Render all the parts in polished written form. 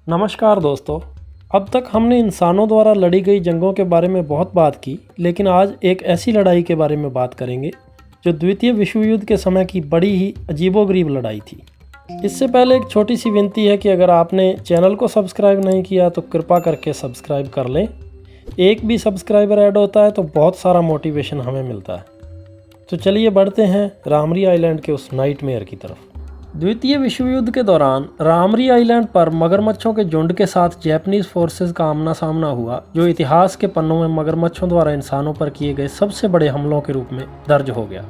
नमस्कार दोस्तों। अब तक हमने इंसानों द्वारा लड़ी गई जंगों के बारे में बहुत बात की, लेकिन आज एक ऐसी लड़ाई के बारे में बात करेंगे जो द्वितीय विश्व युद्ध के समय की बड़ी ही अजीबोगरीब लड़ाई थी। इससे पहले एक छोटी सी विनती है कि अगर आपने चैनल को सब्सक्राइब नहीं किया तो कृपा करके सब्सक्राइब कर लें। एक भी सब्सक्राइबर ऐड होता है तो बहुत सारा मोटिवेशन हमें मिलता है। तो चलिए बढ़ते हैं रामरी आइलैंड के उस नाइटमेयर की तरफ। द्वितीय विश्व युद्ध के दौरान रामरी आइलैंड पर मगरमच्छों के झुंड के साथ जैपनीज फोर्सेस का आमना सामना हुआ, जो इतिहास के पन्नों में मगरमच्छों द्वारा इंसानों पर किए गए सबसे बड़े हमलों के रूप में दर्ज हो गया।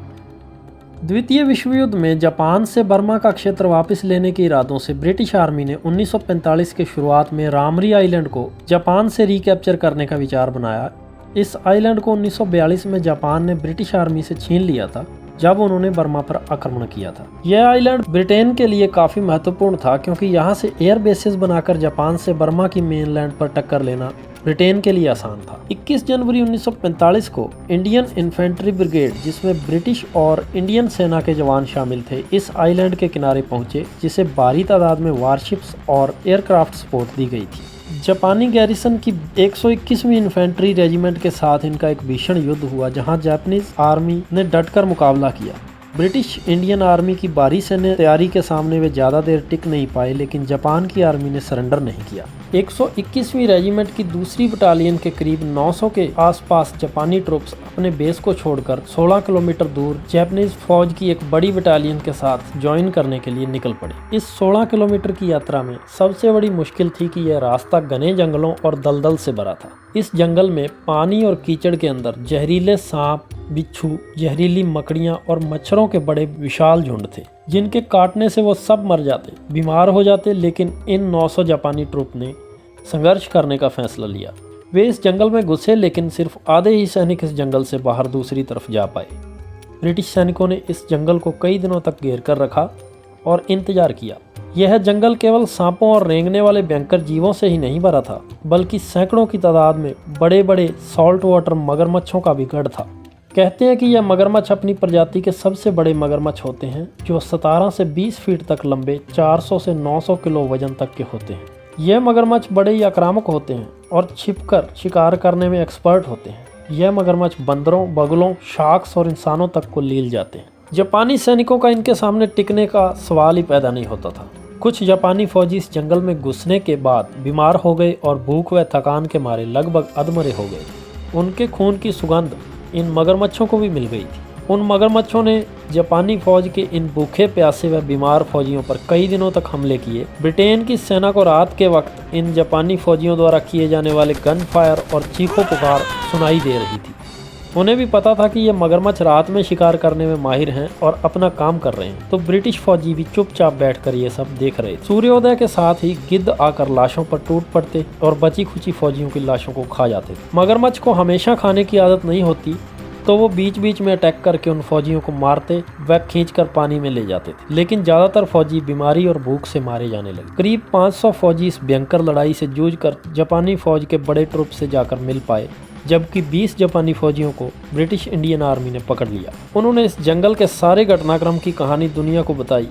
द्वितीय विश्व युद्ध में जापान से बर्मा का क्षेत्र वापस लेने के इरादों से ब्रिटिश आर्मी ने 1945 के शुरुआत में रामरी आइलैंड को जापान से रिकैप्चर करने का विचार बनाया। इस आइलैंड को 1942 में जापान ने ब्रिटिश आर्मी से छीन लिया था जब उन्होंने बर्मा पर आक्रमण किया था। यह आइलैंड ब्रिटेन के लिए काफी महत्वपूर्ण था, क्योंकि यहाँ से एयर बेसेस बनाकर जापान से बर्मा की मेनलैंड पर टक्कर लेना ब्रिटेन के लिए आसान था। 21 जनवरी 1945 को इंडियन इन्फेंट्री ब्रिगेड, जिसमें ब्रिटिश और इंडियन सेना के जवान शामिल थे, इस आइलैंड के किनारे पहुंचे, जिसे भारी तादाद में वारशिप्स और एयरक्राफ्ट सपोर्ट दी गई थी। जापानी गैरिसन की 121वीं इन्फेंट्री रेजिमेंट के साथ इनका एक भीषण युद्ध हुआ, जहां जापानीज आर्मी ने डटकर मुकाबला किया। ब्रिटिश इंडियन आर्मी की भारी सैन्य तैयारी के सामने वे ज़्यादा देर टिक नहीं पाए, लेकिन जापान की आर्मी ने सरेंडर नहीं किया। 121वीं रेजिमेंट की दूसरी बटालियन के करीब 900 के आसपास जापानी ट्रूप्स अपने बेस को छोड़कर 16 किलोमीटर दूर जापानीज फौज की एक बड़ी बटालियन के साथ ज्वाइन करने के लिए निकल पड़े। इस 16 किलोमीटर की यात्रा में सबसे बड़ी मुश्किल थी कि यह रास्ता घने जंगलों और दलदल से भरा था। इस जंगल में पानी और कीचड़ के अंदर जहरीले सांप, बिच्छू, जहरीली मकड़ियां और मच्छरों के बड़े विशाल झुंड थे, जिनके काटने से वो सब मर जाते, बीमार हो जाते। लेकिन इन 900 जापानी ट्रूप ने संघर्ष करने का फैसला लिया। वे इस जंगल में घुसे, लेकिन सिर्फ आधे ही सैनिक इस जंगल से बाहर दूसरी तरफ जा पाए। ब्रिटिश सैनिकों ने इस जंगल को कई दिनों तक घेर कर रखा और इंतजार किया। यह जंगल केवल सांपों और रेंगने वाले भयंकर जीवों से ही नहीं भरा था, बल्कि सैकड़ों की तादाद में बड़े बड़े सॉल्ट वाटर मगरमच्छों का भी गढ़ था। कहते हैं कि यह मगरमच्छ अपनी प्रजाति के सबसे बड़े मगरमच्छ होते हैं, जो 17 से 20 फीट तक लंबे, 400 से 900 किलो वजन तक के होते हैं। यह मगरमच्छ बड़े ही आक्रामक होते हैं और छिपकर शिकार करने में एक्सपर्ट होते हैं। यह मगरमच्छ बंदरों, बगुलों, शार्क्स और इंसानों तक को लील जाते हैं। जापानी सैनिकों का इनके सामने टिकने का सवाल ही पैदा नहीं होता था। कुछ जापानी फौजी इस जंगल में घुसने के बाद बीमार हो गए और भूख व थकान के मारे लगभग अधमरे हो गए। उनके खून की सुगंध इन मगरमच्छों को भी मिल गई थी। उन मगरमच्छों ने जापानी फौज के इन भूखे, प्यासे व बीमार फौजियों पर कई दिनों तक हमले किए। ब्रिटेन की सेना को रात के वक्त इन जापानी फौजियों द्वारा किए जाने वाले गन फायर और चीखों पुकार सुनाई दे रही थी। उन्हें भी पता था कि ये मगरमच्छ रात में शिकार करने में माहिर हैं और अपना काम कर रहे हैं, तो ब्रिटिश फौजी भी चुपचाप बैठकर ये सब देख रहे थे। सूर्योदय के साथ ही गिद्ध आकर लाशों पर टूट पड़ते और बची खुची फौजियों की लाशों को खा जाते। मगरमच्छ को हमेशा खाने की आदत नहीं होती, तो वो बीच बीच में अटैक करके उन फौजियों को मारते व खींचकर पानी में ले जाते थे। लेकिन ज्यादातर फौजी बीमारी और भूख से मारे जाने लगे। करीब 500 फौजी इस भयंकर लड़ाई से जूझकर जापानी फौज के बड़े ट्रूप से जाकर मिल पाए, जबकि 20 जापानी फौजियों को ब्रिटिश इंडियन आर्मी ने पकड़ लिया। उन्होंने इस जंगल के सारे घटनाक्रम की कहानी दुनिया को बताई।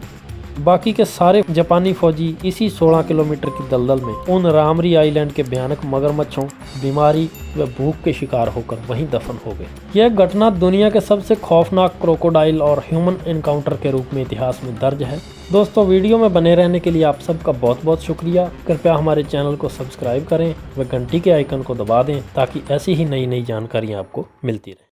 बाकी के सारे जापानी फौजी इसी 16 किलोमीटर की दलदल में उन रामरी आइलैंड के भयानक मगरमच्छों, बीमारी व भूख के शिकार होकर वहीं दफन हो गए। यह घटना दुनिया के सबसे खौफनाक क्रोकोडाइल और ह्यूमन एनकाउंटर के रूप में इतिहास में दर्ज है। दोस्तों, वीडियो में बने रहने के लिए आप सबका बहुत बहुत शुक्रिया। कृपया हमारे चैनल को सब्सक्राइब करें व घंटी के आइकन को दबा दें, ताकि ऐसी ही नई नई जानकारियाँ आपको मिलती रहें।